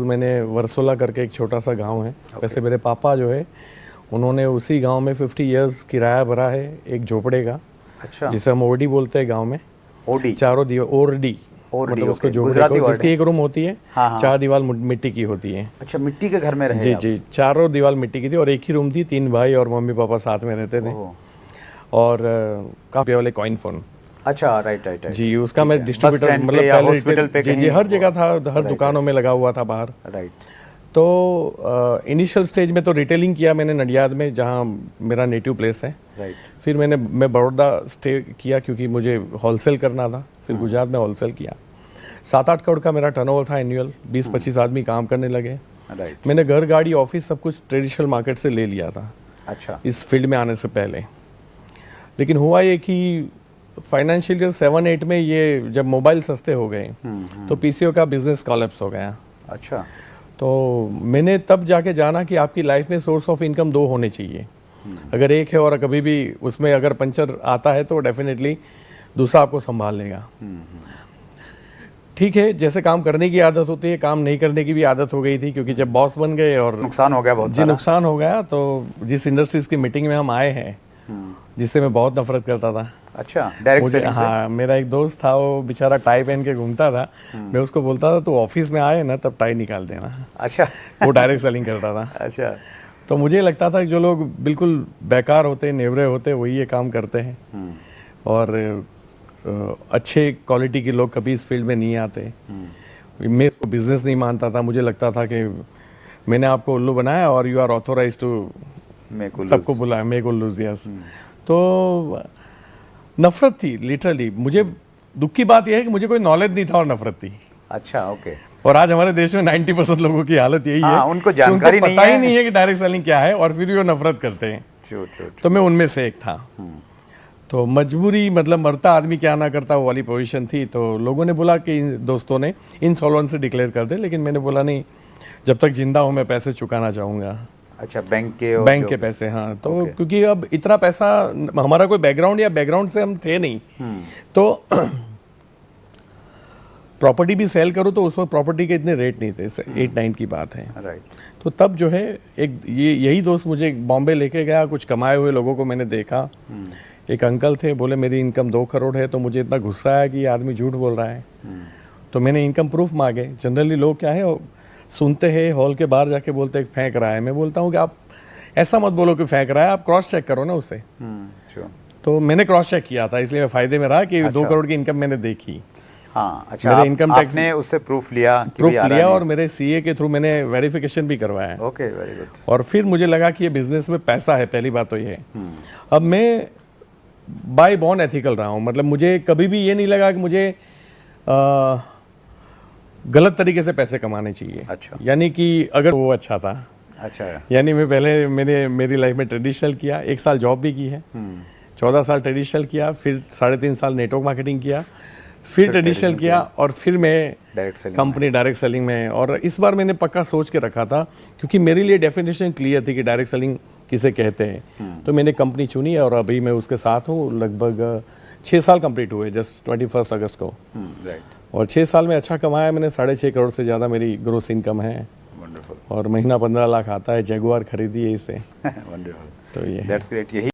मैंने वर्सोला करके एक छोटा सा गांव है। वैसे मेरे पापा जो है उन्होंने उसी गांव में 50 इयर्स किराया भरा है एक झोपड़े का। अच्छा, जिसे हम ओडी बोलते हैं गांव में। ओडी, चारों दीवार ओरडी, मतलब उसको झोपड़े को, जिसकी एक रूम होती है। हाँ, हाँ। 4 दीवार मिट्टी की होती है। अच्छा, मिट्टी के घर में रहे जी आप? जी, चारों दीवार मिट्टी की थी और एक ही रूम थी। 3 भाई और मम्मी पापा साथ में रहते थे। और काफी वाले कॉइन फोन। अच्छा, राइट राइट राइट जी, उसका मैं डिस्ट्रीब्यूटर, मतलब पहले हॉस्पिटल पे जी जी हर जगह था, हर दुकानों में लगा हुआ था बाहर। राइट। तो इनिशियल स्टेज में तो रिटेलिंग किया मैंने नडियाद में, जहाँ मेरा नेटिव प्लेस है। राइट। फिर मैं बड़ौदा स्टे किया क्योंकि मुझे होलसेल करना था। फिर गुजरात में होलसेल किया। 7-8 करोड़ का मेरा टर्नओवर था एनुअल। 20-25 आदमी काम करने लगे। राइट। मैंने घर, गाड़ी, ऑफिस सब कुछ ट्रेडिशनल मार्केट से ले लिया था। अच्छा, इस फील्ड में आने से पहले। लेकिन हुआ ये कि फाइनेंशियल ईयर 7-8 में ये जब मोबाइल सस्ते हो गए तो पीसीओ का बिजनेस कॉलेप्स हो गया। अच्छा। तो मैंने तब जाके जाना कि आपकी लाइफ में सोर्स ऑफ इनकम 2 होने चाहिए। अगर एक है और कभी भी उसमें अगर पंचर आता है तो डेफिनेटली दूसरा आपको संभाल लेगा। ठीक है, जैसे काम करने की आदत होती है, काम नहीं करने की भी आदत हो गई थी, क्योंकि जब बॉस बन गए और नुकसान हो गया बहुत जी, नुकसान हो गया। तो जिस इंडस्ट्रीज की मीटिंग में हम आए हैं, जिससे मैं बहुत नफरत करता था। अच्छा, डायरेक्ट मुझे, सेलिंग से? हाँ, मेरा एक दोस्त था, वो बेचारा टाई पहन के घूमता था। मैं उसको बोलता था, तू ऑफिस में आए ना तब टाई निकाल देना। अच्छा। वो डायरेक्ट सेलिंग करता था। अच्छा। तो मुझे लगता था कि जो लोग बिल्कुल बेकार होते, नेवरे होते, वही ये काम करते हैं। और अच्छे क्वालिटी के लोग कभी इस फील्ड में नहीं आते। मैं तो बिजनेस नहीं मानता था। मुझे लगता था कि मैंने आपको उल्लू बनाया और यू आर ऑथोराइज टू सबको बुलाया, मेक उल्लूज। यस। तो नफरत थी लिटरली। मुझे दुख की बात यह है कि मुझे कोई नॉलेज नहीं था और नफरत थी। अच्छा, ओके। और आज हमारे देश में 90% लोगों की हालत यही है। उनको जानकारी पता ही नहीं है कि डायरेक्ट सेलिंग क्या है और फिर भी वो नफरत करते हैं। तो मैं उनमें से एक था। तो मजबूरी, मतलब मरता आदमी क्या ना करता, वो वाली पोजीशन थी। तो लोगों ने बोला कि दोस्तों ने इंसॉल्वेंसी डिक्लेयर कर दे, लेकिन मैंने बोला नहीं, जब तक जिंदा हूँ मैं पैसे चुकाना चाहूँगा। अच्छा, बैंक के पैसे। हाँ, तो क्योंकि अब इतना पैसा, हमारा कोई बैकग्राउंड से हम थे नहीं। तो प्रॉपर्टी भी सेल करो तो उस वक्त प्रॉपर्टी के इतने रेट नहीं थे। 8-9 की बात है। राइट। तो तब जो है यही दोस्त मुझे बॉम्बे लेके गया। कुछ कमाए हुए लोगों को मैंने देखा। एक अंकल थे, बोले मेरी इनकम 2 करोड़ है। तो मुझे इतना गुस्सा आया कि ये आदमी झूठ बोल रहा है। तो मैंने इनकम प्रूफ मांगे। जनरली लोग क्या है, सुनते हैं, हॉल के बाहर जाके बोलते हैं फेंक रहा है। मैं बोलता हूँ कि आप ऐसा मत बोलो कि फेंक रहा है, आप क्रॉस चेक करो ना उसे। तो मैंने क्रॉस चेक किया था, इसलिए मैं फायदे में रहा कि 2 करोड़ की इनकम मैंने देखी। हाँ, अच्छा। मेरे इनकम टैक्स ने उससे प्रूफ लिया और मेरे सीए के थ्रू मैंने वेरिफिकेशन भी करवाया। Okay, very good. और फिर मुझे लगा कि ये बिजनेस में पैसा है। पहली बात तो ये है। अब मैं बाय बॉर्न एथिकल रहा हूँ। मतलब मुझे कभी भी ये नहीं लगा कि मुझे गलत तरीके से पैसे कमाने चाहिए। अच्छा। यानी कि अगर वो अच्छा था। अच्छा। यानी मैं पहले मेरी लाइफ में ट्रेडिशनल किया, 1 साल जॉब भी की है। 14 साल ट्रेडिशनल किया, फिर 3.5 साल नेटवर्क मार्केटिंग किया, फिर ट्रेडिशनल किया, और फिर मैं डायरेक्ट सेलिंग में। और इस बार मैंने पक्का सोच के रखा था, क्योंकि मेरे लिए डेफिनेशन क्लियर थी कि डायरेक्ट सेलिंग किसे कहते हैं। तो मैंने कंपनी चुनी और अभी मैं उसके साथ हूँ। लगभग 6 साल कंप्लीट हुए जस्ट 21 अगस्त को। और 6 साल में अच्छा कमाया मैंने। 6.5 करोड़ से ज़्यादा मेरी ग्रोस इनकम है। वंडरफुल। और महीना 15 लाख आता है। जगुआर खरीदी है इसे। वंडरफुल। तो ये दैट्स ग्रेट। यही